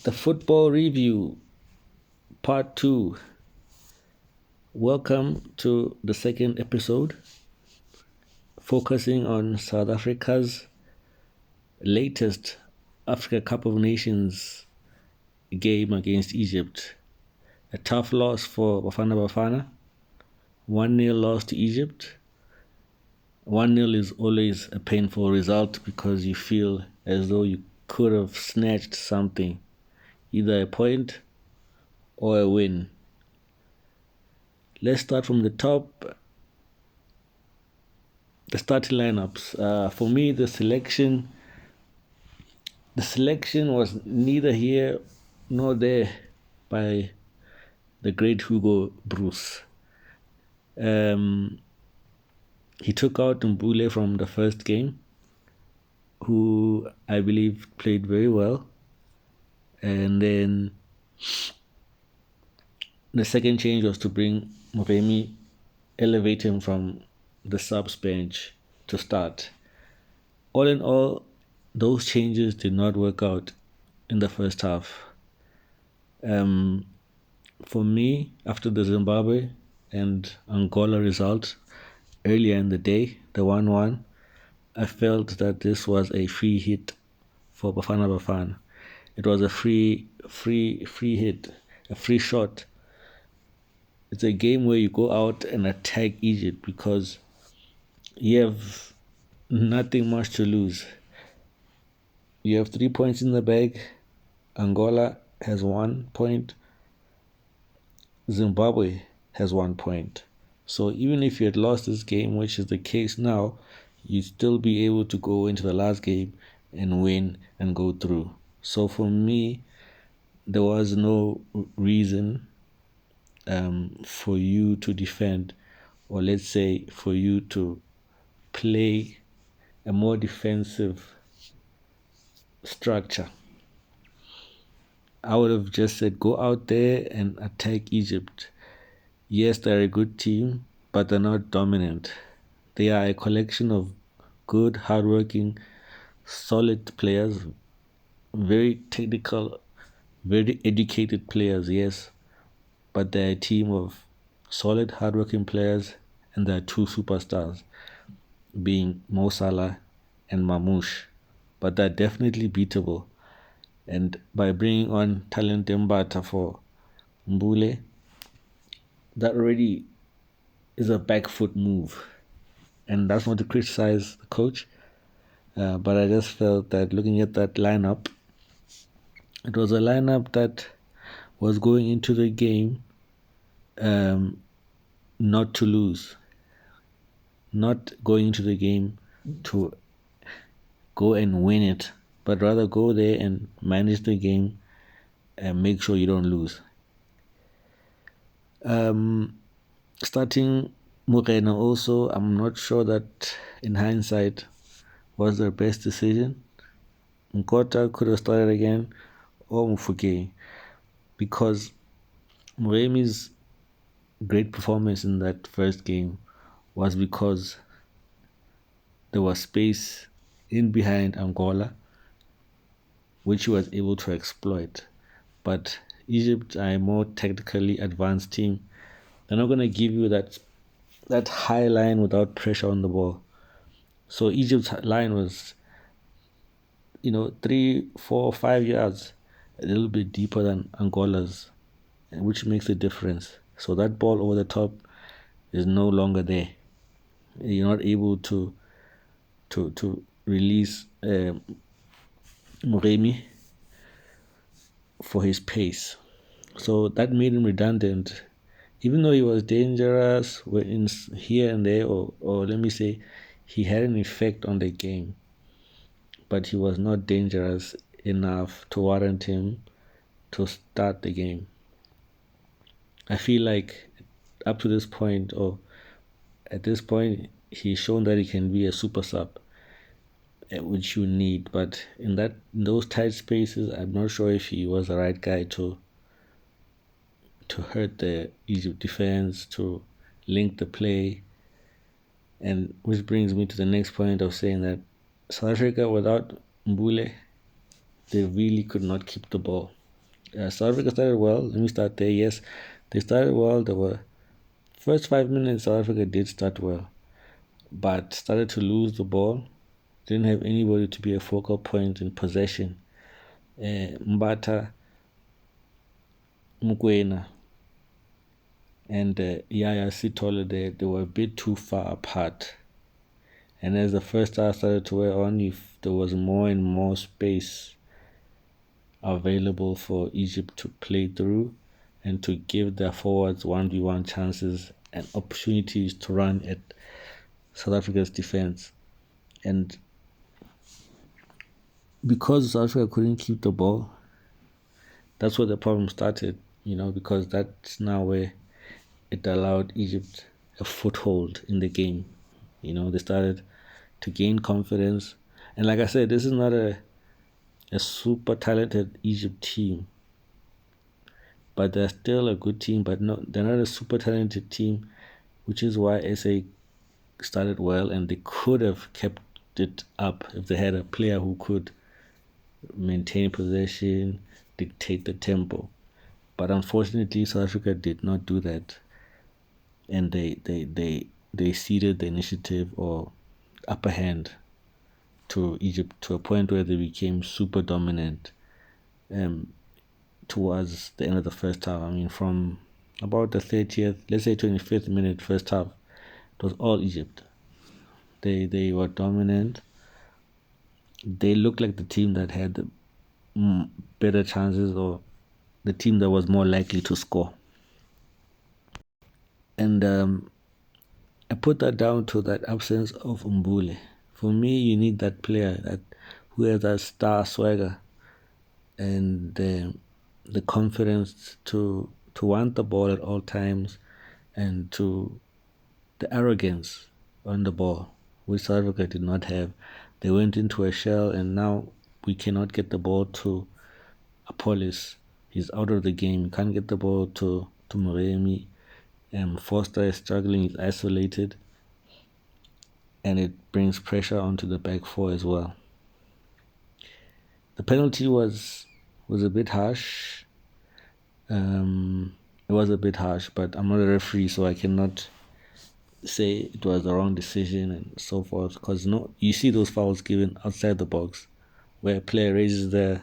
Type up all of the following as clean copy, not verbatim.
The Football Review, Part 2. Welcome to the second episode, focusing on South Africa's latest Africa Cup of Nations game against Egypt. A tough loss for Bafana Bafana, 1-0 loss to Egypt. 1-0 is always a painful result because you feel as though you could have snatched something, either a point or a win. Let's start from the top. The starting lineups. For me, the selection was neither here nor there by the great Hugo Bruce. He took out Mbule from the first game, who I believe played very well. And then the second change was to bring Moremi, elevate him from the subs bench to start. All in all, those changes did not work out in the first half. For me, after the Zimbabwe and Angola result earlier in the day, the 1-1, I felt that this was a free hit for Bafana Bafana. It was a free hit, a free shot. It's a game where you go out and attack Egypt because you have nothing much to lose. You have 3 points in the bag. Angola has 1 point. Zimbabwe has 1 point. So even if you had lost this game, which is the case now, you'd still be able to go into the last game and win and go through. So for me, there was no reason for you to defend, or let's say for you to play a more defensive structure. I would have just said go out there and attack Egypt. Yes, they're a good team, but they're not dominant. They are a collection of good, hardworking, solid players, very technical, very educated players, yes, but they're a team of solid, hardworking players, and there are two superstars, being Mo Salah and Mamouche, but they're definitely beatable. And by bringing on Talent Mbata for Mbule, that already is a back foot move. And that's not to criticize the coach, but I just felt that looking at that lineup, it was a lineup that was going into the game not to lose, not going into the game to go and win it, but rather go there and manage the game and make sure you don't lose. Starting Morena also, I'm not sure that in hindsight was the best decision. Nkota could have started again, or Mufuke, because Moremi's great performance in that first game was because there was space in behind Angola, which he was able to exploit. But Egypt are a more technically advanced team. They're not going to give you that high line without pressure on the ball. So Egypt's line was, 3, 4, 5 yards, a little bit deeper than Angola's, which makes a difference. So that ball over the top is no longer there. You're not able to release Moremi for his pace. So that made him redundant. Even though he was dangerous here and there, or let me say, he had an effect on the game, but he was not dangerous enough to warrant him to start the game. I feel like up to this point, or at this point, he's shown that he can be a super sub, which you need. But in those tight spaces, I'm not sure if he was the right guy to hurt the Egypt defense, to link the play. And which brings me to the next point of saying that South Africa without Mbule, they really could not keep the ball. South Africa started well. Let me start there. Yes, they started well. There were first 5 minutes. South Africa did start well, but started to lose the ball. Didn't have anybody to be a focal point in possession. Mbata, Mukwena, and Yaya Sitole, they were a bit too far apart. And as the first half started to wear on, if there was more and more space available for Egypt to play through and to give their forwards 1v1 chances and opportunities to run at South Africa's defense. And because South Africa couldn't keep the ball, that's where the problem started, because that's now where it allowed Egypt a foothold in the game. They started to gain confidence. And like I said, this is not a super talented Egypt team, but they're still a good team, but they're not a super talented team, which is why SA started well, and they could have kept it up if they had a player who could maintain possession, dictate the tempo. But unfortunately, South Africa did not do that, and they ceded the initiative or upper hand to Egypt to a point where they became super dominant towards the end of the first half. I mean, from about the 30th, let's say 25th minute first half, it was all Egypt. They were dominant. They looked like the team that had the better chances, or the team that was more likely to score. And I put that down to that absence of Mbule. For me, you need that player who has that star swagger and the confidence to want the ball at all times, and to the arrogance on the ball, which South Africa did not have. They went into a shell, and now we cannot get the ball to Apollos. He's out of the game. You can't get the ball to Moremi. Foster is struggling. He's isolated, and it brings pressure onto the back four as well. The penalty was a bit harsh. It was a bit harsh, but I'm not a referee, so I cannot say it was the wrong decision and so forth, because you see those fouls given outside the box where a player raises their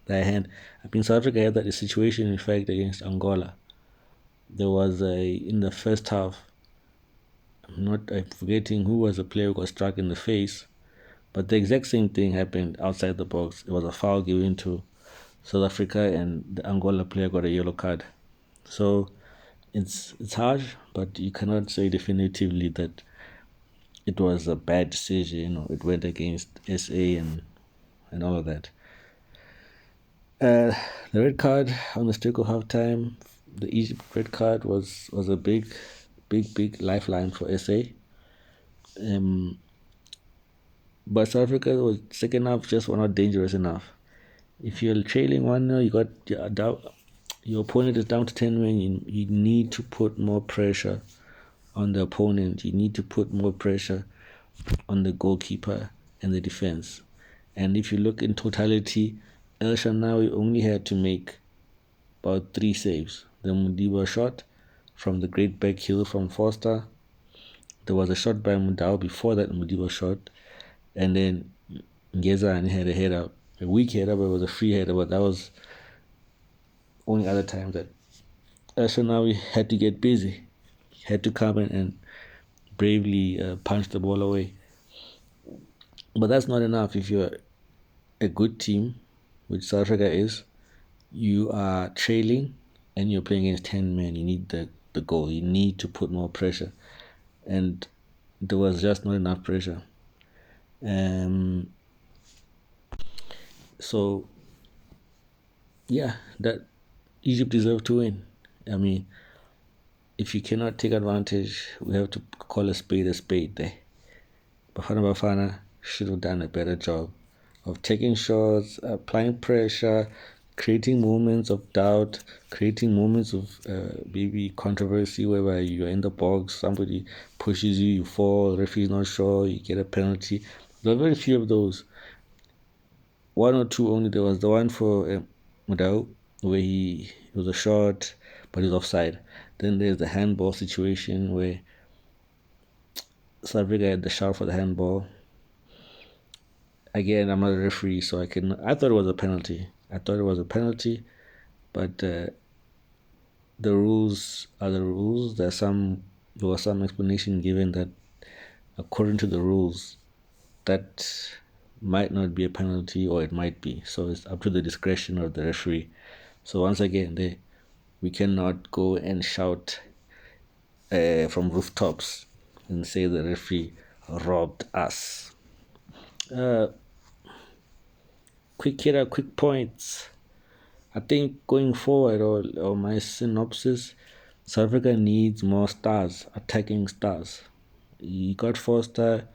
hand. I mean, South Africa had that situation, in fact, against Angola. There was in the first half, I'm forgetting who was the player who got struck in the face, but the exact same thing happened outside the box. It was a foul given to South Africa, and the Angola player got a yellow card. So it's harsh, but you cannot say definitively that it was a bad decision, or it went against SA and all of that. The red card on the streak of halftime, the Egypt red card was a big lifeline for SA. But South Africa was second half just were not dangerous enough. If you're trailing 1-0, you got your opponent is down to 10 men. You need to put more pressure on the opponent. You need to put more pressure on the goalkeeper and the defense. And if you look in totality, El Shanawi only had to make about 3 saves. The Mudiba shot from the great back heel from Foster. There was a shot by Mudau before that Mudiba shot. And then Ngezani had a header, a weak header, but it was a free header. But that was only other time that El Shanawi had to get busy. He had to come in and bravely punch the ball away. But that's not enough. If you're a good team, which South Africa is, you are trailing and you're playing against 10 men. You need the goal. You need to put more pressure. And there was just not enough pressure. So, yeah, that Egypt deserved to win. I mean, if you cannot take advantage, we have to call a spade there. Bafana Bafana should have done a better job of taking shots, applying pressure, creating moments of doubt, creating moments of maybe controversy whereby you're in the box, somebody pushes you, you fall, referee's not sure, you get a penalty. There are very few of those. One or two only. There was the one for Mudau, where it was a shot, but he's offside. Then there's the handball situation where South Africa had the shout for the handball. Again, I'm not a referee, so I thought it was a penalty. But the rules are the rules. There was some explanation given that according to the rules, that might not be a penalty or it might be. So it's up to the discretion of the referee. So once again, we cannot go and shout from rooftops and say the referee robbed us. Uh, quick hitter, quick points. I think going forward, or my synopsis, South Africa needs more stars, attacking stars. You got Foster,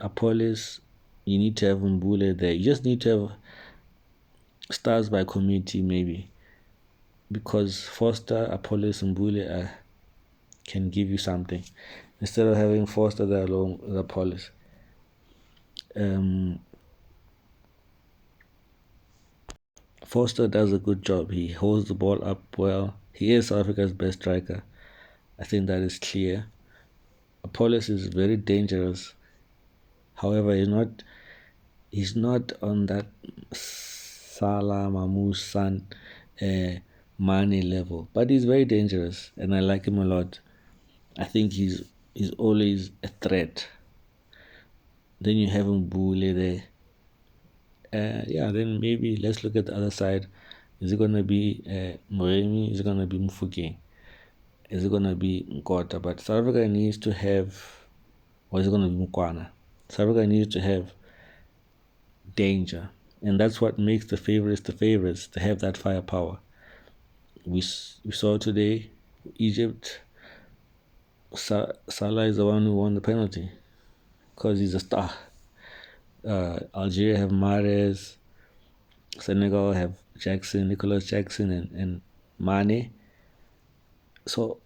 Apollos, you need to have Mbule there. You just need to have stars by committee, maybe. Because Foster, Apollos, and Mbule can give you something. Instead of having Foster there alone with Apollos. Foster does a good job. He holds the ball up well. He is South Africa's best striker. I think that is clear. Apollos is very dangerous. However, he's not on that Salah Mamusan Mane level, but he's very dangerous, and I like him a lot. I think he's always a threat. Then you have Mbule there. Then maybe let's look at the other side. Is it gonna be Moremi? Is it gonna be Mufukeng? Is it gonna be Nkota? But South Africa needs to have, or is it gonna be Mukwana? South Africa needs to have danger, and that's what makes the favorites. To have that firepower. We saw today, Egypt. Salah is the one who won the penalty because he's a star. Algeria have Mahrez. Senegal have Nicholas Jackson, and Mane. So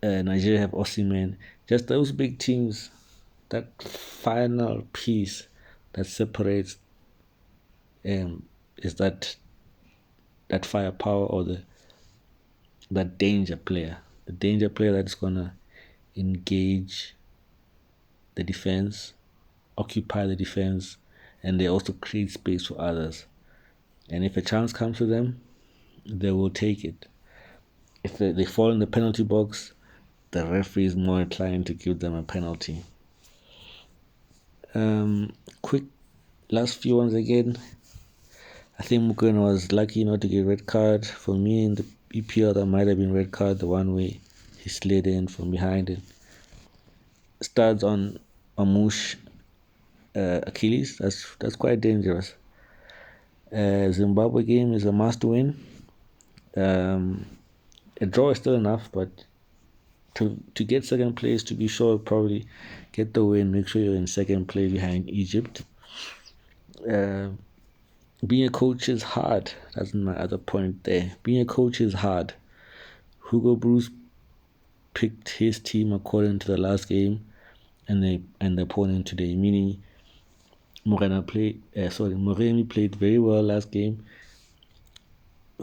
Nigeria have Osimhen. Just those big teams. That final piece that separates is that firepower, or that danger player. The danger player that's gonna engage the defense, occupy the defense, and they also create space for others. And if a chance comes to them, they will take it. If they fall in the penalty box, the referee is more inclined to give them a penalty. Quick last few ones again. I think Mukwena was lucky not to get red card. For me in the EPL, that might have been red card, the one way he slid in from behind it. Studs on Amush Achilles. That's quite dangerous. Zimbabwe game is a must win. A draw is still enough, but to get second place, to be sure, probably get the win. Make sure you're in second place behind Egypt. Being a coach is hard. That's my other point there. Being a coach is hard. Hugo Bruce picked his team according to the last game and the opponent today, meaning Moremi played very well last game.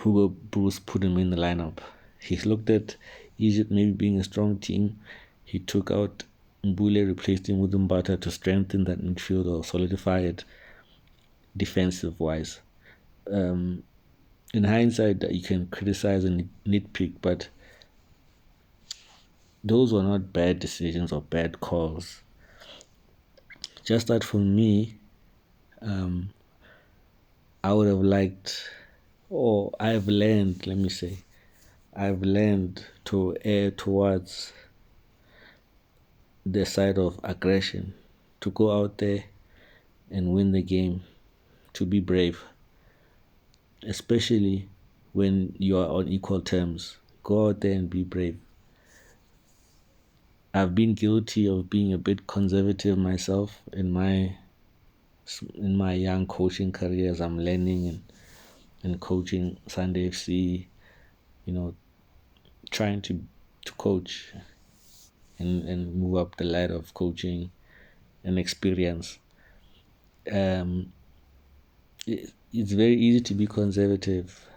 Hugo Bruce put him in the lineup. He looked at Egypt maybe being a strong team. He took out Mbule, replaced him with Mbata to strengthen that midfield or solidify it defensive wise. In hindsight, you can criticize and nitpick, but those were not bad decisions or bad calls. Just that for me, I would have liked, or I've learned to err towards the side of aggression, to go out there and win the game, to be brave, especially when you are on equal terms. Go out there and be brave. I've been guilty of being a bit conservative myself in my young coaching career as I'm learning and coaching Sunday FC, trying to coach and move up the ladder of coaching and experience. it's very easy to be conservative.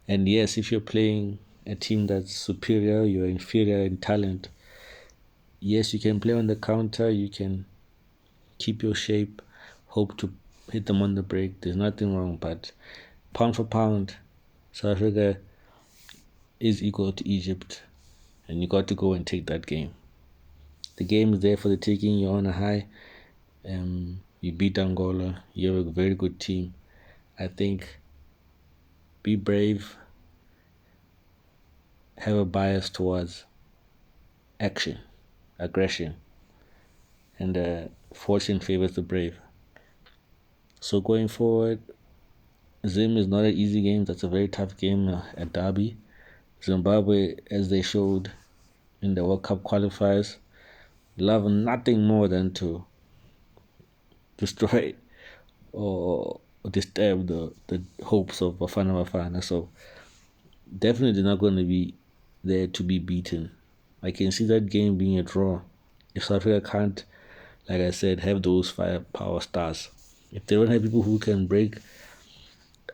And yes, if you're playing a team that's superior, you're inferior in talent, yes, you can play on the counter, you can keep your shape, hope to hit them on the break. There's nothing wrong, but pound for pound, South Africa is equal to Egypt, and you got to go and take that game. The game is there for the taking. You're on a high. You beat Angola. You have a very good team. I think be brave. Have a bias towards action, aggression, and fortune favors the brave. So going forward, Zim is not an easy game. That's a very tough game at Derby. Zimbabwe, as they showed in the World Cup qualifiers, love nothing more than to destroy or disturb the hopes of Bafana Bafana. So definitely not going to be there to be beaten. I can see that game being a draw. If South Africa can't, like I said, have those firepower stars, if they don't have people who can break,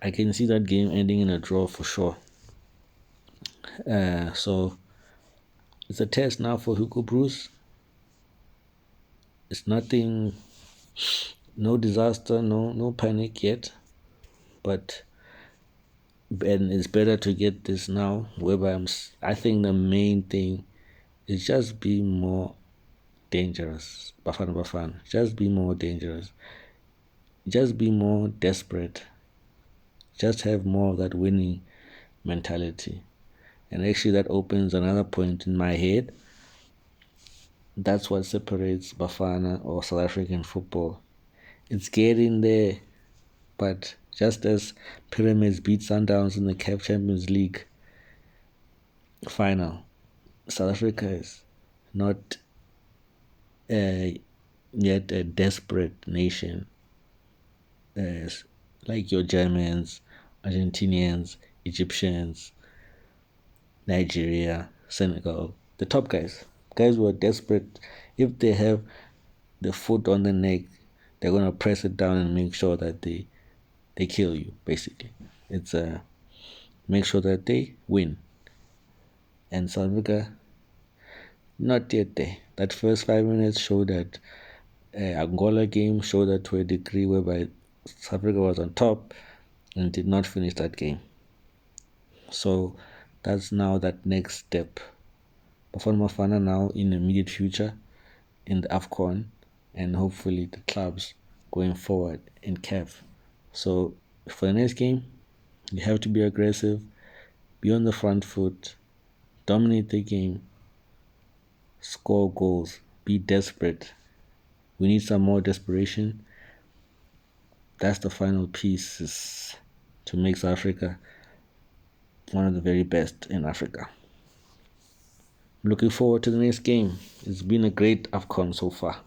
I can see that game ending in a draw for sure. So it's a test now for Hugo Bruce. It's nothing, no disaster, no panic yet, but and it's better to get this now. Whereby I think the main thing is just be more dangerous. Bafana Bafana, just be more dangerous. Just be more desperate. Just have more of that winning mentality. And actually, that opens another point in my head. That's what separates Bafana or South African football. It's getting there, but just as Pyramids beat Sundowns in the CAF Champions League final, South Africa is not yet a desperate nation as like your Germans, Argentinians, Egyptians, Nigeria, Senegal, the top guys who are desperate. If they have the foot on the neck, they're gonna press it down and make sure that they kill you. Basically, it's make sure that they win. And South Africa, not yet there. That first 5 minutes showed that Angola game showed that to a degree whereby South Africa was on top and did not finish that game. So that's now that next step. Bafana Bafana now in the immediate future in the AFCON and hopefully the clubs going forward in CAF. So for the next game, you have to be aggressive, be on the front foot, dominate the game, score goals, be desperate. We need some more desperation. That's the final piece is to make South Africa one of the very best in Africa. I'm looking forward to the next game. It's been a great AFCON so far.